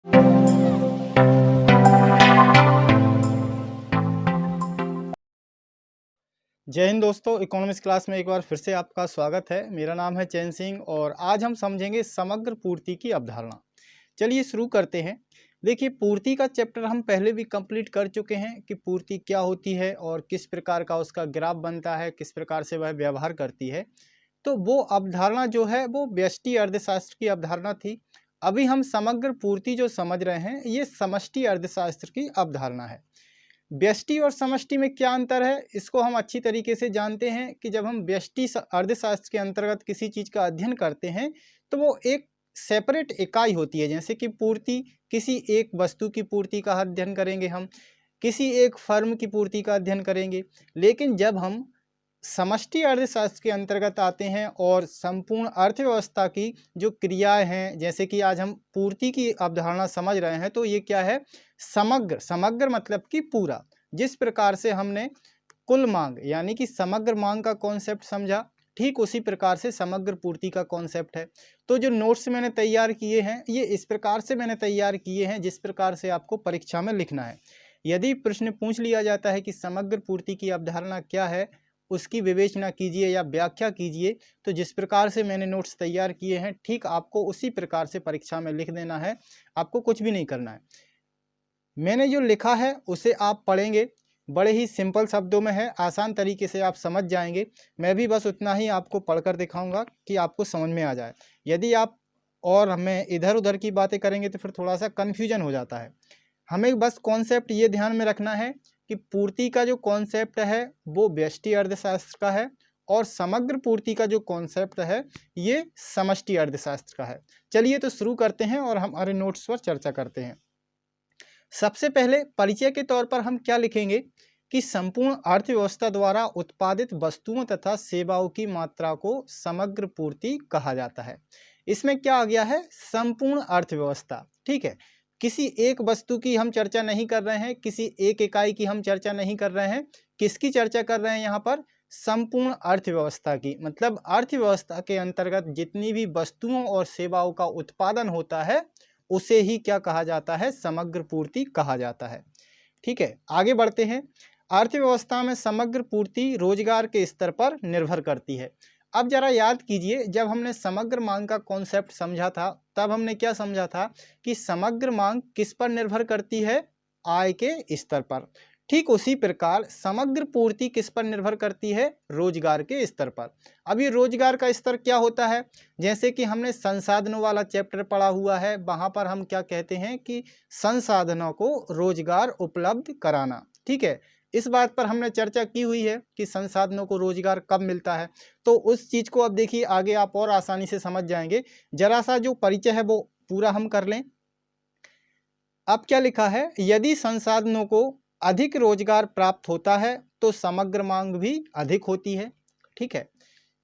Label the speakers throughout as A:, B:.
A: जय हिंद दोस्तों, economics class में एक बार फिर से आपका स्वागत है। मेरा नाम है चैन सिंह और आज हम समझेंगे समग्र पूर्ति की अवधारणा। चलिए शुरू करते हैं। देखिए, पूर्ति का चैप्टर हम पहले भी कंप्लीट कर चुके हैं कि पूर्ति क्या होती है और किस प्रकार का उसका ग्राफ बनता है, किस प्रकार से वह व्यवहार करती है। तो वो अवधारणा जो है वो व्यष्टि अर्थशास्त्र की अवधारणा थी। अभी हम समग्र पूर्ति जो समझ रहे हैं ये समष्टि अर्थशास्त्र की अवधारणा है। व्यष्टि और समष्टि में क्या अंतर है, इसको हम अच्छी तरीके से जानते हैं कि जब हम व्यष्टि अर्थशास्त्र के अंतर्गत किसी चीज़ का अध्ययन करते हैं तो वो एक सेपरेट इकाई होती है। जैसे कि पूर्ति, किसी एक वस्तु की पूर्ति का अध्ययन करेंगे, हम किसी एक फर्म की पूर्ति का अध्ययन करेंगे। लेकिन जब हम समष्टि अर्थशास्त्र के अंतर्गत आते हैं और संपूर्ण अर्थव्यवस्था की जो क्रियाएं हैं, जैसे कि आज हम पूर्ति की अवधारणा समझ रहे हैं, तो ये क्या है, समग्र। समग्र मतलब कि पूरा। जिस प्रकार से हमने कुल मांग यानी कि समग्र मांग का कॉन्सेप्ट समझा, ठीक उसी प्रकार से समग्र पूर्ति का कॉन्सेप्ट है। तो जो नोट्स मैंने तैयार किए हैं ये इस प्रकार से मैंने तैयार किए हैं जिस प्रकार से आपको परीक्षा में लिखना है। यदि प्रश्न पूछ लिया जाता है कि समग्र पूर्ति की अवधारणा क्या है, उसकी विवेचना कीजिए या व्याख्या कीजिए, तो जिस प्रकार से मैंने नोट्स तैयार किए हैं ठीक आपको उसी प्रकार से परीक्षा में लिख देना है। आपको कुछ भी नहीं करना है। मैंने जो लिखा है उसे आप पढ़ेंगे, बड़े ही सिंपल शब्दों में है, आसान तरीके से आप समझ जाएंगे। मैं भी बस उतना ही आपको पढ़कर दिखाऊंगा कि आपको समझ में आ जाए। यदि आप और हमें इधर उधर की बातें करेंगे तो फिर थोड़ा सा कन्फ्यूजन हो जाता है। हमें बस कॉन्सेप्ट ये ध्यान में रखना है कि पूर्ति का जो कॉन्सेप्ट है वो व्यष्टि अर्थशास्त्र का है और समग्र पूर्ति का जो कॉन्सेप्ट है ये समष्टि अर्थशास्त्र का है। चलिए तो शुरू करते हैं और हम हमारे नोट्स पर चर्चा करते हैं। सबसे पहले परिचय के तौर पर हम क्या लिखेंगे कि संपूर्ण अर्थव्यवस्था द्वारा उत्पादित वस्तुओं तथा सेवाओं की मात्रा को समग्र पूर्ति कहा जाता है। इसमें क्या आ गया है, संपूर्ण अर्थव्यवस्था। ठीक है, किसी एक वस्तु की हम चर्चा नहीं कर रहे हैं, किसी एक इकाई की हम चर्चा नहीं कर रहे हैं। किसकी चर्चा कर रहे हैं यहाँ पर, संपूर्ण अर्थव्यवस्था की। मतलब अर्थव्यवस्था के अंतर्गत जितनी भी वस्तुओं और सेवाओं का उत्पादन होता है उसे ही क्या कहा जाता है, समग्र पूर्ति कहा जाता है। ठीक है, आगे बढ़ते हैं। अर्थव्यवस्था में समग्र पूर्ति रोजगार के स्तर पर निर्भर करती है। अब जरा याद कीजिए, जब हमने समग्र मांग का कॉन्सेप्ट समझा था तब हमने क्या समझा था कि समग्र मांग किस पर निर्भर करती है, आय के स्तर पर। ठीक उसी प्रकार समग्र पूर्ति किस पर निर्भर करती है, रोजगार के स्तर पर। अब ये रोजगार का स्तर क्या होता है, जैसे कि हमने संसाधनों वाला चैप्टर पढ़ा हुआ है, वहाँ पर हम क्या कहते हैं कि संसाधनों को रोजगार उपलब्ध कराना। ठीक है, इस बात पर हमने चर्चा की हुई है कि संसाधनों को रोजगार कब मिलता है। तो उस चीज़ को अब देखिए आगे आप और आसानी से समझ जाएंगे। जरा सा जो परिचय है वो पूरा हम कर लें। अब क्या लिखा है, यदि संसाधनों को अधिक रोजगार प्राप्त होता है तो समग्र मांग भी अधिक होती है। ठीक है,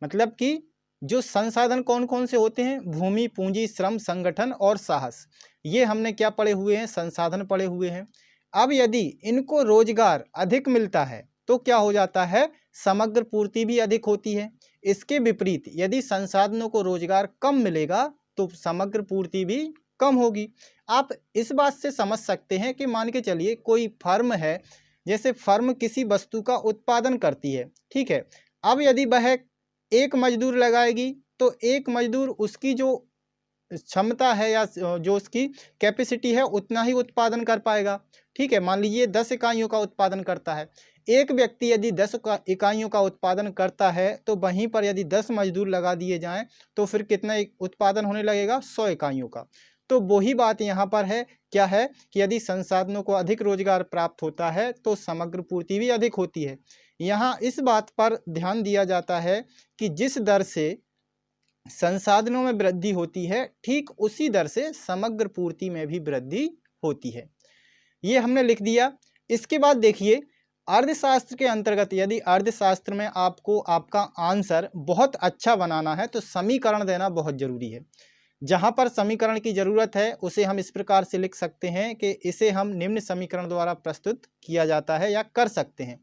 A: मतलब कि जो संसाधन कौन कौन से होते हैं, भूमि, पूंजी, श्रम, संगठन और साहस, ये हमने क्या पढ़े हुए हैं, संसाधन पढ़े हुए हैं। अब यदि इनको रोजगार अधिक मिलता है तो क्या हो जाता है, समग्र पूर्ति भी अधिक होती है। इसके विपरीत यदि संसाधनों को रोजगार कम मिलेगा तो समग्र पूर्ति भी कम होगी। आप इस बात से समझ सकते हैं कि मान के चलिए कोई फर्म है, जैसे फर्म किसी वस्तु का उत्पादन करती है। ठीक है, अब यदि वह एक मजदूर लगाएगी तो एक मजदूर उसकी जो क्षमता है या जो उसकी कैपेसिटी है उतना ही उत्पादन कर पाएगा। ठीक है, मान लीजिए 10 इकाइयों का उत्पादन करता है। एक व्यक्ति यदि 10 इकाइयों का उत्पादन करता है तो वहीं पर यदि 10 मजदूर लगा दिए जाएं तो फिर कितना उत्पादन होने लगेगा, 100 इकाइयों का। तो वही बात यहाँ पर है, क्या है कि यदि संसाधनों को अधिक रोजगार प्राप्त होता है तो समग्र पूर्ति भी अधिक होती है। यहाँ इस बात पर ध्यान दिया जाता है कि जिस दर से संसाधनों में वृद्धि होती है ठीक उसी दर से समग्र पूर्ति में भी वृद्धि होती है। ये हमने लिख दिया। इसके बाद देखिए, अर्थशास्त्र के अंतर्गत यदि अर्थशास्त्र में आपको आपका आंसर बहुत अच्छा बनाना है तो समीकरण देना बहुत जरूरी है। जहाँ पर समीकरण की जरूरत है उसे हम इस प्रकार से लिख सकते हैं कि इसे हम निम्न समीकरण द्वारा प्रस्तुत किया जाता है या कर सकते हैं।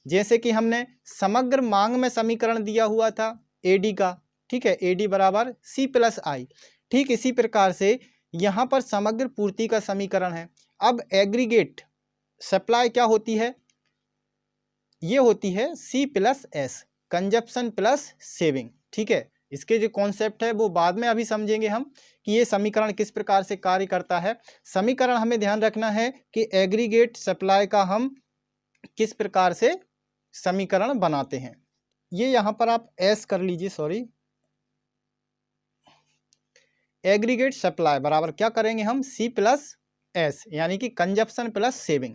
A: जैसे कि हमने समग्र मांग में समीकरण दिया हुआ था एडी का। ठीक है, एडी बराबर सी प्लस आई। ठीक इसी प्रकार से यहाँ पर समग्र पूर्ति का समीकरण है। अब एग्रीगेट सप्लाई क्या होती है, ये होती है C plus S, consumption plus saving. ठीक है, इसके जो कॉन्सेप्ट है वो बाद में अभी समझेंगे हम कि ये समीकरण किस प्रकार से कार्य करता है। समीकरण हमें ध्यान रखना है कि एग्रीगेट सप्लाई का हम किस प्रकार से समीकरण बनाते हैं। ये यहाँ पर आप एस कर लीजिए, सॉरी, एग्रीगेट सप्लाई बराबर क्या करेंगे हम, C प्लस एस, यानी कि कंजप्शन प्लस सेविंग।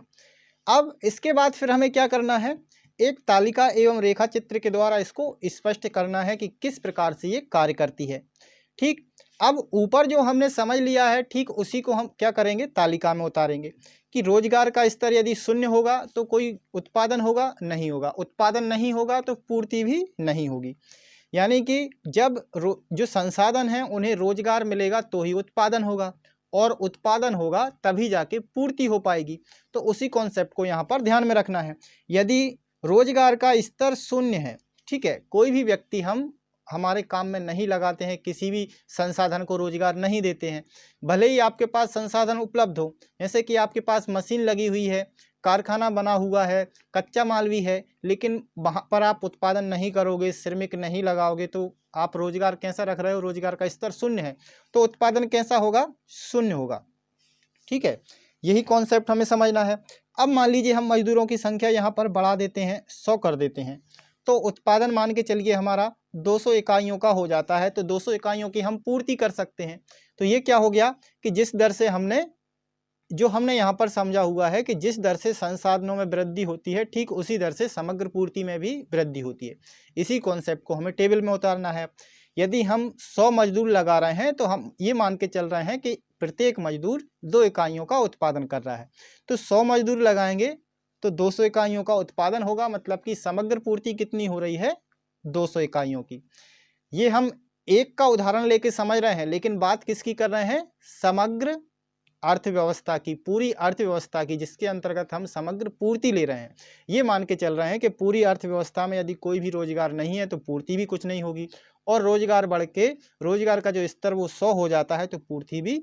A: अब इसके बाद फिर हमें क्या करना है, एक तालिका एवं रेखा चित्र के द्वारा इसको स्पष्ट करना है कि किस प्रकार से ये कार्य करती है। ठीक, अब ऊपर जो हमने समझ लिया है, ठीक उसी को हम क्या करेंगे, तालिका में उतारेंगे कि रोजगार का स्तर यदि शून्य होगा तो कोई उत्पादन होगा, नहीं होगा, उत्पादन नहीं होगा तो पूर्ति भी नहीं होगी। यानी कि जब जो संसाधन हैं उन्हें रोजगार मिलेगा तो ही उत्पादन होगा, और उत्पादन होगा तभी जाके पूर्ति हो पाएगी। तो उसी कॉन्सेप्ट को यहाँ पर ध्यान में रखना है। यदि रोजगार का स्तर शून्य है, ठीक है, कोई भी व्यक्ति हम हमारे काम में नहीं लगाते हैं, किसी भी संसाधन को रोजगार नहीं देते हैं, भले ही आपके पास संसाधन उपलब्ध हो, जैसे कि आपके पास मशीन लगी हुई है, कारखाना बना हुआ है, कच्चा माल भी है, लेकिन वहाँ पर आप उत्पादन नहीं करोगे, श्रमिक नहीं लगाओगे, तो आप रोजगार कैसा रख रहे हो, रोजगार का स्तर शून्य है, तो उत्पादन कैसा होगा, शून्य होगा। ठीक है, यही कॉन्सेप्ट हमें समझना है। अब मान लीजिए हम मजदूरों की संख्या यहाँ पर बढ़ा देते हैं, 100 कर देते हैं, तो उत्पादन मान के चलिए हमारा 200 इकाइयों का हो जाता है, तो 200 इकाइयों की हम पूर्ति कर सकते हैं। तो ये क्या हो गया कि जिस दर से हमने यहाँ पर समझा हुआ है कि जिस दर से संसाधनों में वृद्धि होती है, ठीक उसी दर से समग्र पूर्ति में भी वृद्धि होती है। इसी कॉन्सेप्ट को हमें टेबल में उतारना है। यदि हम 100 मजदूर लगा रहे हैं तो हम ये मान के चल रहे हैं कि प्रत्येक मजदूर 2 इकाइयों का उत्पादन कर रहा है, तो 100 मजदूर लगाएंगे तो 200 इकाइयों का उत्पादन होगा, मतलब कि समग्र पूर्ति कितनी हो रही है, 200 इकाइयों की। ये हम एक का उदाहरण लेके समझ रहे हैं, लेकिन बात किसकी कर रहे हैं, समग्र अर्थव्यवस्था की, पूरी अर्थव्यवस्था की, जिसके अंतर्गत हम समग्र पूर्ति ले रहे हैं। ये मान के चल रहे हैं कि पूरी अर्थव्यवस्था में यदि कोई भी रोजगार नहीं है तो पूर्ति भी कुछ नहीं होगी, और रोजगार बढ़ के रोजगार का जो स्तर वो 100 हो जाता है तो पूर्ति भी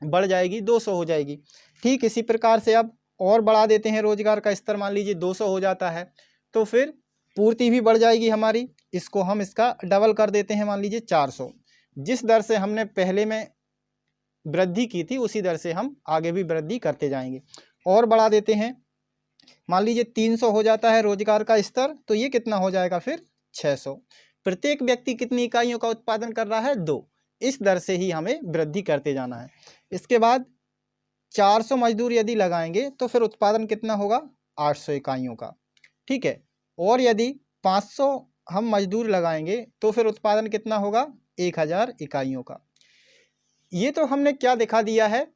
A: बढ़ जाएगी, 200 हो जाएगी। ठीक इसी प्रकार से अब और बढ़ा देते हैं, रोजगार का स्तर मान लीजिए 200 हो जाता है तो फिर पूर्ति भी बढ़ जाएगी हमारी, इसको हम इसका डबल कर देते हैं, मान लीजिए 400। जिस दर से हमने पहले में वृद्धि की थी उसी दर से हम आगे भी वृद्धि करते जाएंगे। और बढ़ा देते हैं, मान लीजिए 300 हो जाता है रोजगार का स्तर, तो ये कितना हो जाएगा फिर 600। प्रत्येक व्यक्ति कितनी इकाइयों का उत्पादन कर रहा है, 2। इस दर से ही हमें वृद्धि करते जाना है। इसके बाद 400 मजदूर यदि लगाएंगे तो फिर उत्पादन कितना होगा, 800 इकाइयों का। ठीक है, और यदि 500 हम मजदूर लगाएंगे तो फिर उत्पादन कितना होगा, 1000 इकाइयों का। ये तो हमने क्या दिखा दिया है,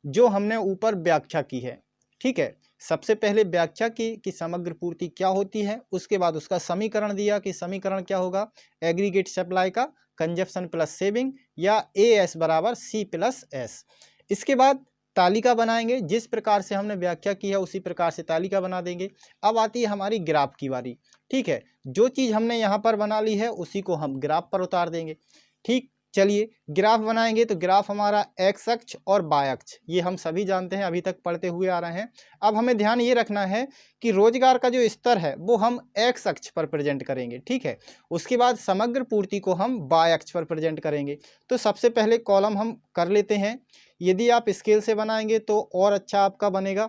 A: जो हमने ऊपर व्याख्या की है। ठीक है, सबसे पहले व्याख्या की कि समग्र पूर्ति क्या होती है, उसके बाद उसका समीकरण दिया कि समीकरण क्या होगा, एग्रीगेट सप्लाई का कंजप्शन प्लस सेविंग, या AS बराबर C प्लस एस। इसके बाद तालिका बनाएंगे, जिस प्रकार से हमने व्याख्या की है उसी प्रकार से तालिका बना देंगे। अब आती है हमारी ग्राफ की बारी। ठीक है, जो चीज़ हमने यहाँ पर बना ली है उसी को हम ग्राफ पर उतार देंगे। ठीक, चलिए ग्राफ बनाएंगे तो ग्राफ हमारा एक्स अक्ष और वाई अक्ष, ये हम सभी जानते हैं, अभी तक पढ़ते हुए आ रहे हैं। अब हमें ध्यान ये रखना है कि रोजगार का जो स्तर है वो हम एक्स अक्ष पर प्रेजेंट करेंगे। ठीक है, उसके बाद समग्र पूर्ति को हम वाई अक्ष पर प्रेजेंट करेंगे। तो सबसे पहले कॉलम हम कर लेते हैं, यदि आप स्केल से बनाएंगे तो और अच्छा आपका बनेगा।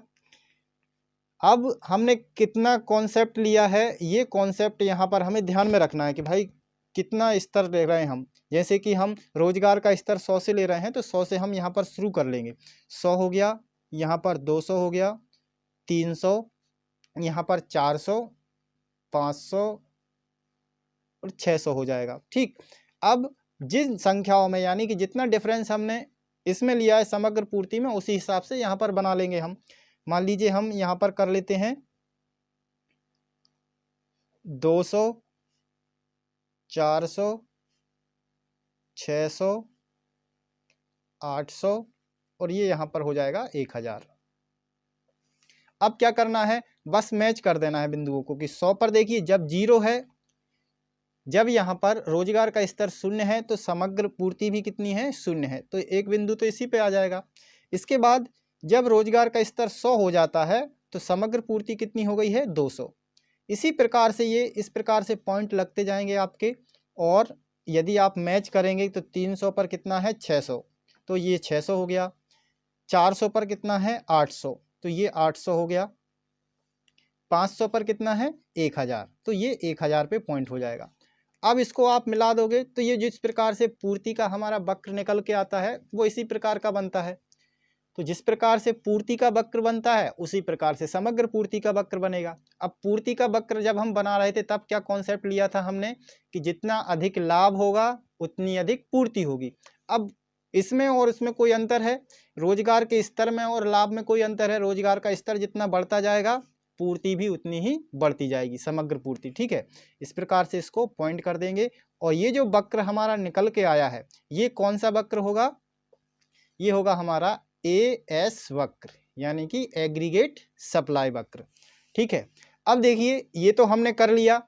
A: अब हमने कितना कॉन्सेप्ट लिया है, ये कॉन्सेप्ट यहाँ पर हमें ध्यान में रखना है कि भाई कितना स्तर ले रहे हैं हम। जैसे कि हम रोजगार का स्तर 100 से ले रहे हैं तो 100 से हम यहाँ पर शुरू कर लेंगे। 100 हो गया, यहाँ पर 200 हो गया, 300, यहाँ पर 400, 500 और 600 हो जाएगा। ठीक, अब जिन संख्याओं में यानी कि जितना डिफरेंस हमने इसमें लिया है समग्र पूर्ति में, उसी हिसाब से यहाँ पर बना लेंगे हम। मान लीजिए हम यहाँ पर कर लेते हैं 200, 400, 600, 800 और ये यहाँ पर हो जाएगा 1000। अब क्या करना है, बस मैच कर देना है बिंदुओं को कि 100 पर देखिए जब 0 है जब यहाँ पर रोजगार का स्तर शून्य है तो समग्र पूर्ति भी कितनी है, शून्य है। तो एक बिंदु तो इसी पे आ जाएगा। इसके बाद जब रोजगार का स्तर 100 हो जाता है तो समग्र पूर्ति कितनी हो गई है, 200। इसी प्रकार से ये इस प्रकार से पॉइंट लगते जाएंगे आपके, और यदि आप मैच करेंगे तो 300 पर कितना है, 600, तो ये 600 हो गया। 400 पर कितना है, 800, तो ये 800 हो गया। 500 पर कितना है, 1000, तो ये 1000 पे पॉइंट हो जाएगा। अब इसको आप मिला दोगे तो ये जिस प्रकार से पूर्ति का हमारा वक्र निकल के आता है वो इसी प्रकार का बनता है। तो जिस प्रकार से पूर्ति का वक्र बनता है उसी प्रकार से समग्र पूर्ति का वक्र बनेगा। अब पूर्ति का वक्र जब हम बना रहे थे तब क्या कॉन्सेप्ट लिया था हमने कि जितना अधिक लाभ होगा उतनी अधिक पूर्ति होगी। अब इसमें और इसमें कोई अंतर है, रोजगार के स्तर में और लाभ में कोई अंतर है। रोजगार का स्तर जितना बढ़ता जाएगा पूर्ति भी उतनी ही बढ़ती जाएगी, समग्र पूर्ति। ठीक है, इस प्रकार से इसको पॉइंट कर देंगे। और ये जो वक्र हमारा निकल के आया है ये कौन सा वक्र होगा, ये होगा हमारा एएस वक्र, यानी कि एग्रीगेट सप्लाई वक्र। ठीक है, अब देखिए ये तो हमने कर लिया,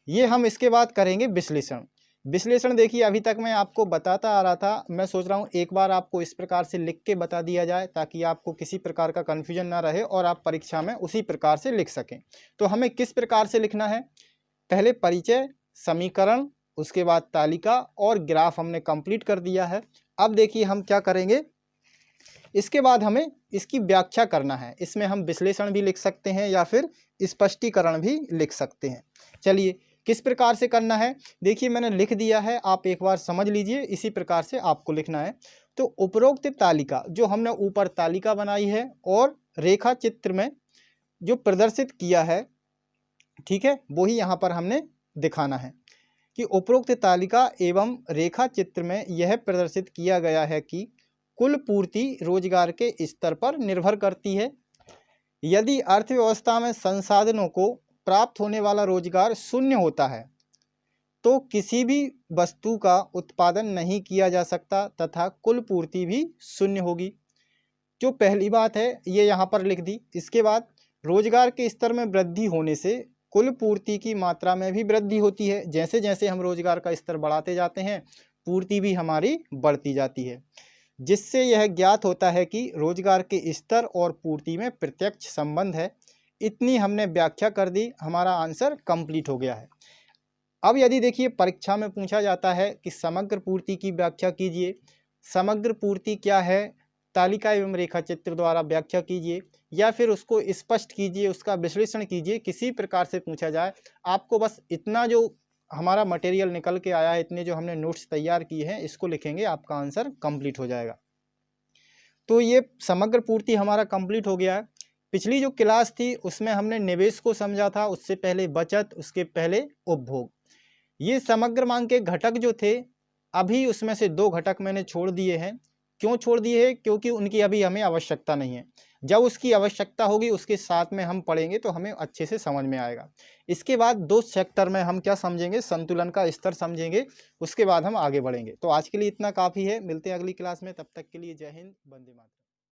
A: ये हम इसके बाद करेंगे विश्लेषण। विश्लेषण देखिए अभी तक मैं आपको बताता आ रहा था, मैं सोच रहा हूँ एक बार आपको इस प्रकार से लिख के बता दिया जाए ताकि आपको किसी प्रकार का कन्फ्यूजन ना रहे और आप परीक्षा में उसी प्रकार से लिख सकें। तो हमें किस प्रकार से लिखना है, पहले परिचय, समीकरण, उसके बाद तालिका और ग्राफ हमने कंप्लीट कर दिया है। अब देखिए हम क्या करेंगे, इसके बाद हमें इसकी व्याख्या करना है। इसमें हम विश्लेषण भी लिख सकते हैं या फिर स्पष्टीकरण भी लिख सकते हैं। चलिए किस प्रकार से करना है, देखिए मैंने लिख दिया है, आप एक बार समझ लीजिए, इसी प्रकार से आपको लिखना है। तो उपरोक्त तालिका जो हमने ऊपर तालिका बनाई है और रेखा चित्र में जो प्रदर्शित किया है, ठीक है, वही यहाँ पर हमने दिखाना है कि उपरोक्त तालिका एवं रेखा चित्र में यह प्रदर्शित किया गया है कि कुल पूर्ति रोजगार के स्तर पर निर्भर करती है। यदि अर्थव्यवस्था में संसाधनों को प्राप्त होने वाला रोजगार शून्य होता है तो किसी भी वस्तु का उत्पादन नहीं किया जा सकता तथा कुल पूर्ति भी शून्य होगी। जो पहली बात है ये यहाँ पर लिख दी। इसके बाद रोजगार के स्तर में वृद्धि होने से कुल पूर्ति की मात्रा में भी वृद्धि होती है। जैसे जैसे हम रोजगार का स्तर बढ़ाते जाते हैं पूर्ति भी हमारी बढ़ती जाती है, जिससे यह ज्ञात होता है कि रोजगार के स्तर और पूर्ति में प्रत्यक्ष संबंध है। इतनी हमने व्याख्या कर दी, हमारा आंसर कंप्लीट हो गया है। अब यदि देखिए परीक्षा में पूछा जाता है कि समग्र पूर्ति की व्याख्या कीजिए, समग्र पूर्ति क्या है, तालिका एवं रेखा चित्र द्वारा व्याख्या कीजिए या फिर उसको स्पष्ट कीजिए, उसका विश्लेषण कीजिए, किसी प्रकार से पूछा जाए, आपको बस इतना जो हमारा मटेरियल निकल के आया है, इतने जो हमने नोट्स तैयार किए हैं इसको लिखेंगे, आपका आंसर कंप्लीट हो जाएगा। तो ये समग्र पूर्ति हमारा कंप्लीट हो गया है। पिछली जो क्लास थी उसमें हमने निवेश को समझा था, उससे पहले बचत, उसके पहले उपभोग। ये समग्र मांग के घटक जो थे अभी उसमें से 2 घटक मैंने छोड़ दिए हैं। क्यों छोड़ दिए हैं, क्योंकि उनकी अभी हमें आवश्यकता नहीं है। जब उसकी आवश्यकता होगी उसके साथ में हम पढ़ेंगे तो हमें अच्छे से समझ में आएगा। इसके बाद 2 सेक्टर में हम क्या समझेंगे, संतुलन का स्तर समझेंगे, उसके बाद हम आगे बढ़ेंगे। तो आज के लिए इतना काफ़ी है, मिलते हैं अगली क्लास में, तब तक के लिए जय हिंद, वंदे मातरम।